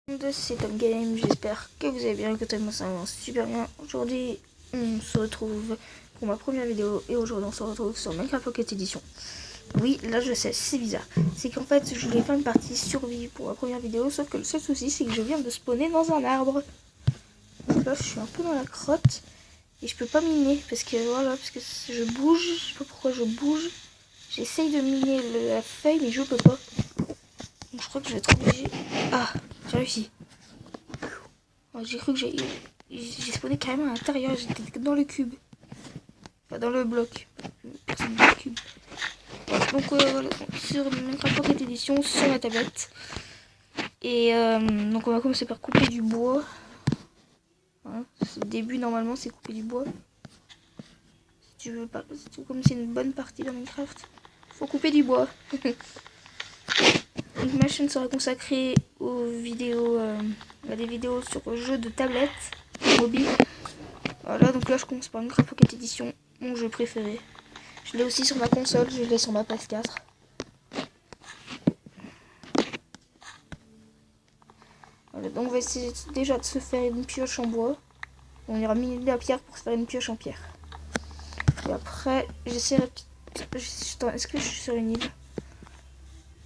C'est Tom Game, j'espère que vous allez bien, que moi ça va super bien. Aujourd'hui on se retrouve pour ma première vidéo et aujourd'hui on se retrouve sur Minecraft Pocket Edition. Oui, là je sais, c'est bizarre. C'est qu'en fait je voulais faire une partie survie pour ma première vidéo, sauf que le seul souci c'est que je viens de spawner dans un arbre. Donc là je suis un peu dans la crotte et je peux pas miner parce que voilà, parce que je bouge, je sais pas pourquoi je bouge. J'essaye de miner la feuille mais je peux pas. Donc je crois que je vais être obligé. Ah, j'ai réussi. J'ai cru que j'ai spawné carrément à l'intérieur, j'étais dans le cube. Enfin dans le bloc. Personne dans le cube. Voilà, donc voilà, sur Minecraft Pocket Edition sur la tablette. Et donc on va commencer par couper du bois. Hein, le début normalement c'est couper du bois. Si tu veux pas, comme c'est une bonne partie dans Minecraft, faut couper du bois. Donc ma chaîne sera consacrée aux vidéos, à des vidéos sur jeux de tablette mobile. Voilà, donc là je commence par Minecraft Pocket Edition, mon jeu préféré. Je l'ai aussi sur ma console, je l'ai sur ma PS4. Voilà, donc on va essayer déjà de se faire une pioche en bois. On ira miner la pierre pour se faire une pioche en pierre. Et après, j'essaierai... Est-ce que je suis sur une île?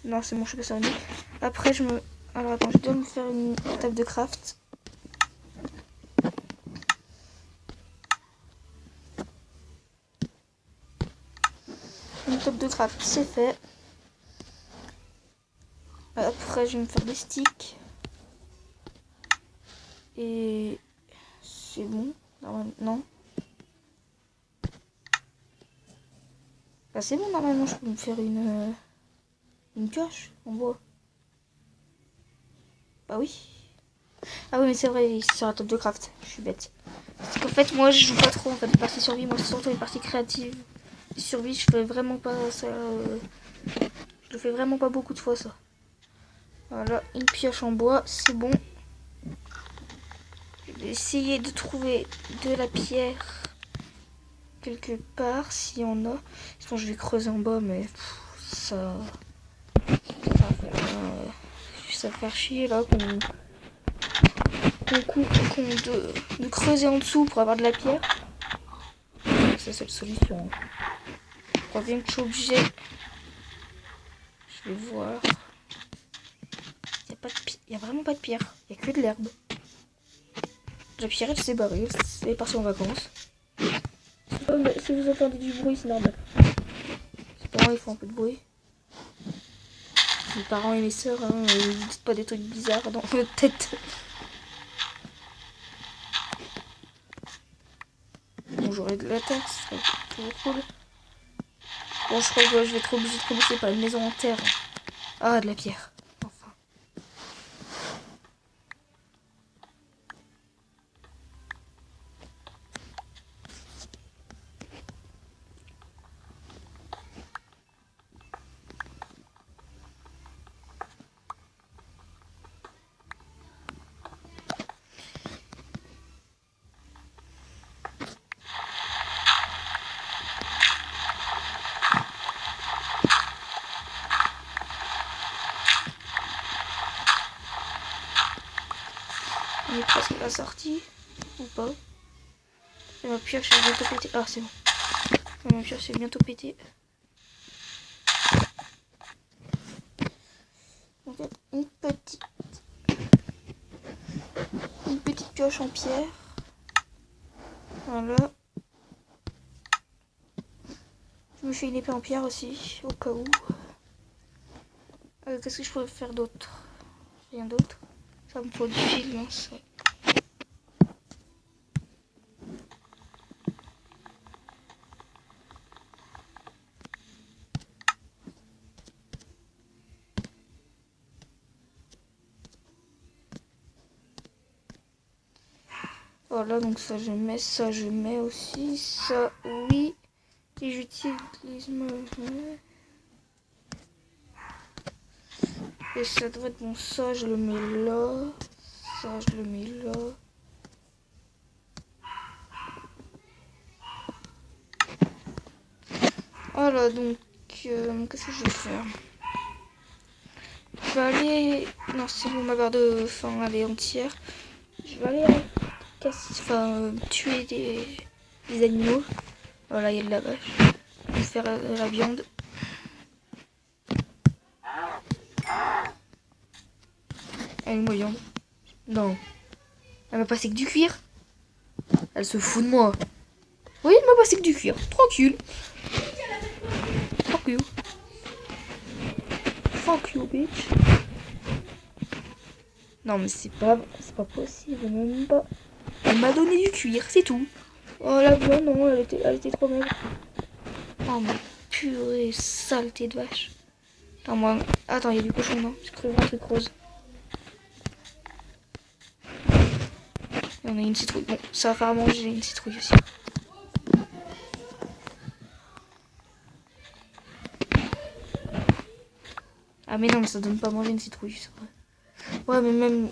Non, c'est bon, je suis pas sur une île. Après, je me... Alors attends, je dois me faire une table de craft. Une table de craft, c'est fait. Après, je vais me faire des sticks. Et... c'est bon. Non. Bah, c'est bon, normalement, je peux me faire une pioche en bois. Bah oui. Ah oui, mais c'est vrai, c'est sur la table de craft. Je suis bête. Parce qu'en fait, moi, je joue pas trop en fait, les parties survie. Moi, c'est surtout les parties créatives. Les survies, je fais vraiment pas ça. Je le fais vraiment pas beaucoup de fois, ça. Voilà, une pioche en bois, c'est bon. Je vais essayer de trouver de la pierre quelque part, s'il y en a. Sinon, je vais creuser en bas, mais ça va faire chier là de creuser en dessous pour avoir de la pierre. C'est la seule solution. Je crois bien que je suis obligé. Je vais voir. Il n'y a vraiment pas de pierre. Il n'y a que de l'herbe. La pierre, elle s'est barrée. Elle est partie en vacances. Si vous entendez du bruit, c'est normal. Les parents, ils font un peu de bruit. Mes parents et mes soeurs, hein, ils disent pas des trucs bizarres dans votre tête. Bon, j'aurai de la terre, ce serait toujours cool. Bon, je crois que je vais être obligé de commencer par une maison en terre. Ah, de la pierre. Enfin. On est presque à la sortie. Ou pas. Et ma pioche est bientôt pétée. Ah, c'est bon. Ma pioche est bientôt pétée. Donc, une petite pioche en pierre. Voilà. Je me fais une épée en pierre aussi, au cas où. Qu'est-ce que je pourrais faire d'autre? Rien d'autre. Ça me faut du fil, non, ça. Voilà, donc ça je mets aussi, ça oui. Et j'utilise et ça devrait être bon, ça je le mets là, ça je le mets là. Voilà, donc qu'est-ce que je vais faire? Je vais aller... Non, c'est bon, ma barre de faim, elle est entière. Je vais aller tuer des animaux. Voilà, il y a de la vache. Je vais faire la viande. Elle est ma viande. Non. Elle m'a passé que du cuir. Elle se fout de moi. Oui, elle m'a passé que du cuir. Tranquille. Fuck you. Fuck you, bitch. Non, mais c'est pas possible, même pas. Elle m'a donné du cuir, c'est tout. Oh, la viande, non, elle était trop maigre. Oh, mais purée, saleté de vache. Attends, il y a du cochon, non? J'ai cru voir un truc rose. Il y en a une citrouille. Bon, ça va faire à manger une citrouille aussi. Ah, mais non, mais ça donne pas à manger une citrouille, c'est vrai. Ouais, mais même...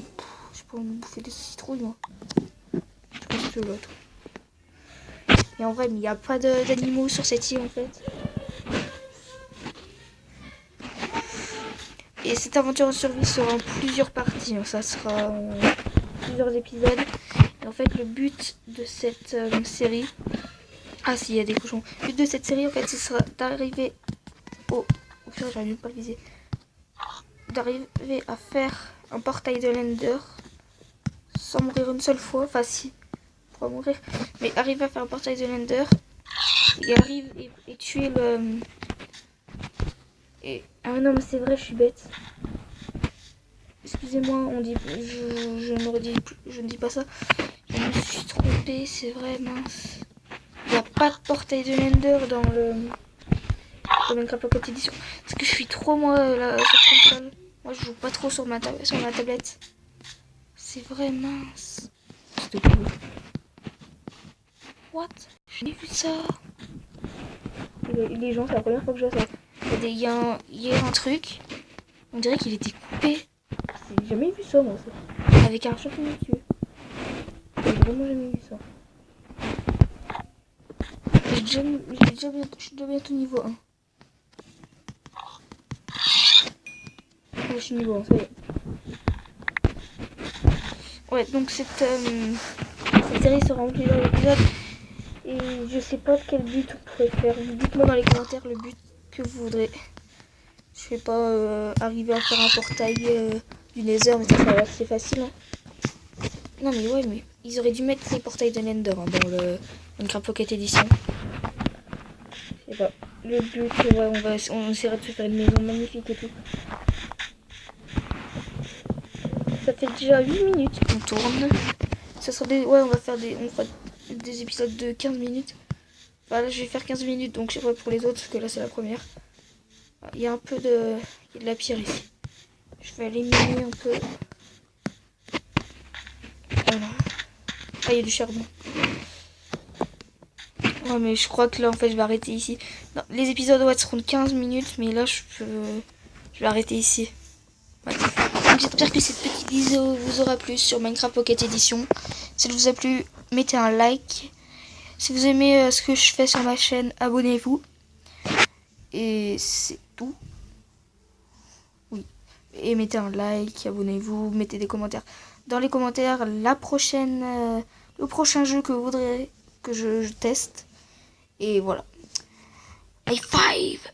je peux me bouffer des citrouilles, moi. Je pense que l'autre. Et en vrai, il n'y a pas d'animaux sur cette île, en fait. Et cette aventure en survie sera en plusieurs parties. Ça sera en plusieurs épisodes. Et en fait, le but de cette série... Ah si, il y a des cochons. Le but de cette série, en fait, ce sera d'arriver au... J'arrive même pas à le viser. D'arriver à faire un portail de l'Ender sans mourir une seule fois. Enfin, si, pour mourir. Mais arriver à faire un portail de l'Ender et arrive et tuer le... Ah non, mais c'est vrai, je suis bête. Excusez-moi, on dit... Je ne dis pas ça. Je me suis trompée, c'est vrai, mince. Il n'y a pas de portail de l'Ender dans Minecraft Pocket Edition. Parce que je suis trop, moi, sur console. Moi, je joue pas trop sur ma tablette. C'est vrai, mince. C'était cool. What? J'ai vu ça. Les gens, c'est la première fois que je vois ça. Il y a un truc. On dirait qu'il était coupé. J'ai jamais vu ça, moi, ça. Avec un champignon dessus. J'ai vraiment jamais vu ça. Je suis déjà bientôt niveau 1. Je suis niveau 1, ça y est. Ouais, donc cette série sera en plusieurs épisodes. Et je sais pas quel but on pourrait faire. Dites-moi dans les commentaires le but que vous voudrez. Je sais pas, arriver à faire un portail du Nether, mais ça va assez facile. Hein. Non mais ouais, mais ils auraient dû mettre les portails de l'Ender dans le Minecraft Pocket Edition. Je sais pas. Le but, ouais, on essaiera de se faire une maison magnifique et tout. Ça fait déjà 8 minutes qu'on tourne. Ça sera on fera des épisodes de 15 minutes. Enfin, là, je vais faire 15 minutes, donc je sais pas pour les autres, parce que là, c'est la première. Il y a un peu de la pierre ici. Je vais aller miner un peu. Voilà. Ah, il y a du charbon. Ouais, mais je crois que là, en fait, je vais arrêter ici. Non, les épisodes, seront de 15 minutes, mais là, je vais arrêter ici. Ouais. Donc, j'espère que cette petite vidéo vous aura plu sur Minecraft Pocket Edition. Si elle vous a plu, mettez un like. Si vous aimez ce que je fais sur ma chaîne, abonnez-vous. Et c'est tout. Oui. Et mettez un like, abonnez-vous, mettez des commentaires. Dans les commentaires, le prochain jeu que vous voudrez que je teste. Et voilà. High five!